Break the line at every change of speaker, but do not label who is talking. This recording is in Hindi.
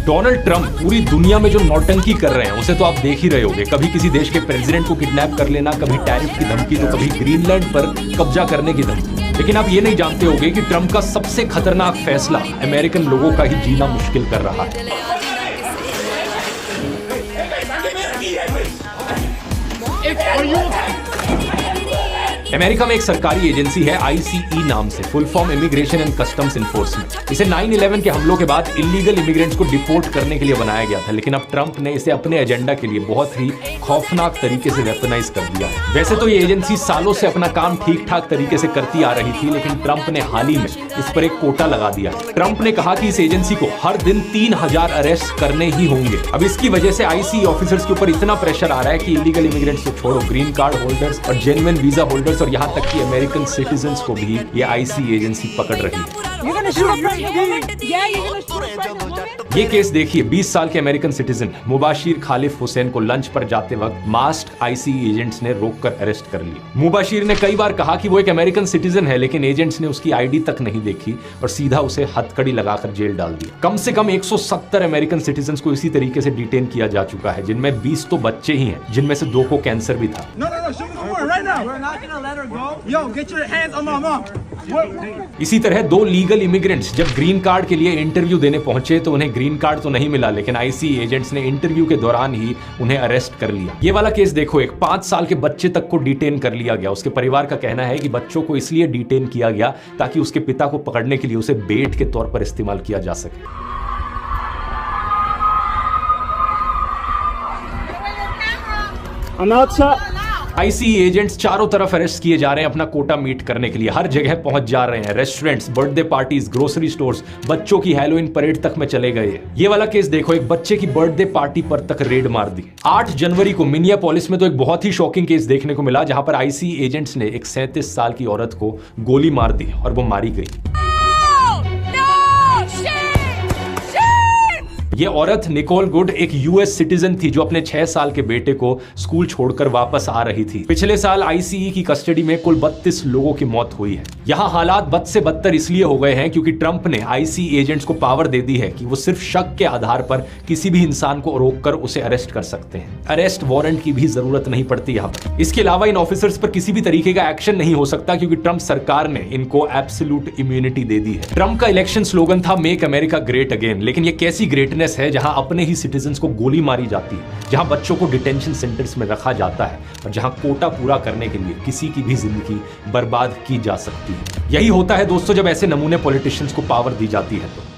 डोनाल्ड ट्रंप पूरी दुनिया में जो नौटंकी कर रहे हैं उसे तो आप देख ही रहे होंगे। कभी किसी देश के प्रेसिडेंट को किडनैप कर लेना, कभी टैरिफ की धमकी, तो कभी ग्रीनलैंड पर कब्जा करने की धमकी। लेकिन आप ये नहीं जानते होंगे कि ट्रंप का सबसे खतरनाक फैसला अमेरिकन लोगों का ही जीना मुश्किल कर रहा है। अमेरिका में एक सरकारी एजेंसी है ICE नाम से, full form immigration and customs enforcement. इसे 9/11 के हमलों के बाद इलीगल इमिग्रेंट्स को डिपोर्ट करने के लिए बनाया गया था, लेकिन अब ट्रंप ने इसे अपने एजेंडा के लिए बहुत ही खौफनाक तरीके से वेपनाइज कर दिया है। वैसे तो ये एजेंसी सालों से अपना काम ठीक ठाक तरीके से करती आ रही थी, लेकिन ट्रंप ने हाल ही में इस पर एक कोटा लगा दिया। ट्रंप ने कहा कि इस एजेंसी को हर दिन 3000 अरेस्ट करने ही होंगे। अब इसकी वजह से ICE ऑफिसर्स के ऊपर इतना प्रेशर आ रहा है कि इलीगल इमिग्रेंट्स को छोड़ो, ग्रीन कार्ड होल्डर्स और जेन्युइन वीजा होल्डर्स और यहाँ तक कि अमेरिकन सिटीजन्स को भी ये ICE एजेंसी पकड़ रही है। ये केस देखिए, 20 साल के अमेरिकन सिटीजन मुबाशिर खालिफ हुसैन को लंच पर जाते वक्त मास्क्ड ICE एजेंट्स ने रोककर अरेस्ट कर लिया। मुबाशिर ने कई बार कहा कि वो एक अमेरिकन सिटीजन है, लेकिन एजेंट्स ने उसकी ID तक नहीं देखी और सीधा उसे हथकड़ी लगाकर जेल डाल दिया। कम से कम 170 अमेरिकन सिटीजन्स को इसी तरीके से डिटेन किया जा चुका है, जिनमें 20 तो बच्चे ही हैं, जिनमें से 2 को कैंसर भी था। इसी तरह 2 लीगल इमिग्रेंट्स जब ग्रीन कार्ड के लिए इंटरव्यू देने पहुंचे तो उन्हें ग्रीन कार्ड तो नहीं मिला, लेकिन ICE एजेंट्स ने इंटरव्यू के दौरान ही उन्हें अरेस्ट कर लिया। ये वाला केस देखो, एक 5 साल के बच्चे तक को डिटेन कर लिया गया। उसके परिवार का कहना है कि बच्चों को इसलिए डिटेन किया गया ताकि उसके पिता को पकड़ने के लिए उसे बेट के तौर पर इस्तेमाल किया जा सके। ICE एजेंट्स चारों तरफ अरेस्ट किए जा रहे हैं अपना कोटा मीट करने के लिए, हर जगह पहुंच जा रहे हैं। Restaurants, birthday parties, grocery stores, बच्चों की हैलोवीन परेड तक में चले गए। ये वाला केस देखो, एक बच्चे की बर्थडे पार्टी पर तक रेड मार दी। 8 जनवरी को मिनियापोलिस में तो एक बहुत ही शॉकिंग केस देखने को मिला, जहां पर ICE एजेंट्स ने एक 37 साल की औरत को गोली मार दी और वो मारी गई। ये औरत निकोल गुड एक US सिटीजन थी जो अपने 6 साल के बेटे को स्कूल छोड़कर वापस आ रही थी। पिछले साल ICE की कस्टडी में कुल 32 लोगों की मौत हुई है। यहाँ हालात बद से बदतर इसलिए हो गए हैं क्योंकि ट्रंप ने ICE एजेंट्स को पावर दे दी है कि वो सिर्फ शक के आधार पर किसी भी इंसान को रोककर उसे अरेस्ट कर सकते हैं। अरेस्ट वारंट की भी जरूरत नहीं पड़ती यहाँ पर। इसके अलावा इन ऑफिसर्स पर किसी भी तरीके का एक्शन नहीं हो सकता क्योंकि ट्रंप सरकार ने इनको एब्सोल्यूट इम्यूनिटी दे दी है। ट्रंप का इलेक्शन स्लोगन था मेक अमेरिका ग्रेट अगेन, लेकिन ये कैसी ग्रेटनेस है जहां अपने ही सिटीजन्स को गोली मारी जाती है, जहां बच्चों को डिटेंशन सेंटर्स में रखा जाता है और जहां कोटा पूरा करने के लिए किसी की भी जिंदगी बर्बाद की जा सकती है। यही होता है दोस्तों जब ऐसे नमूने पॉलिटिशियंस को पावर दी जाती है तो।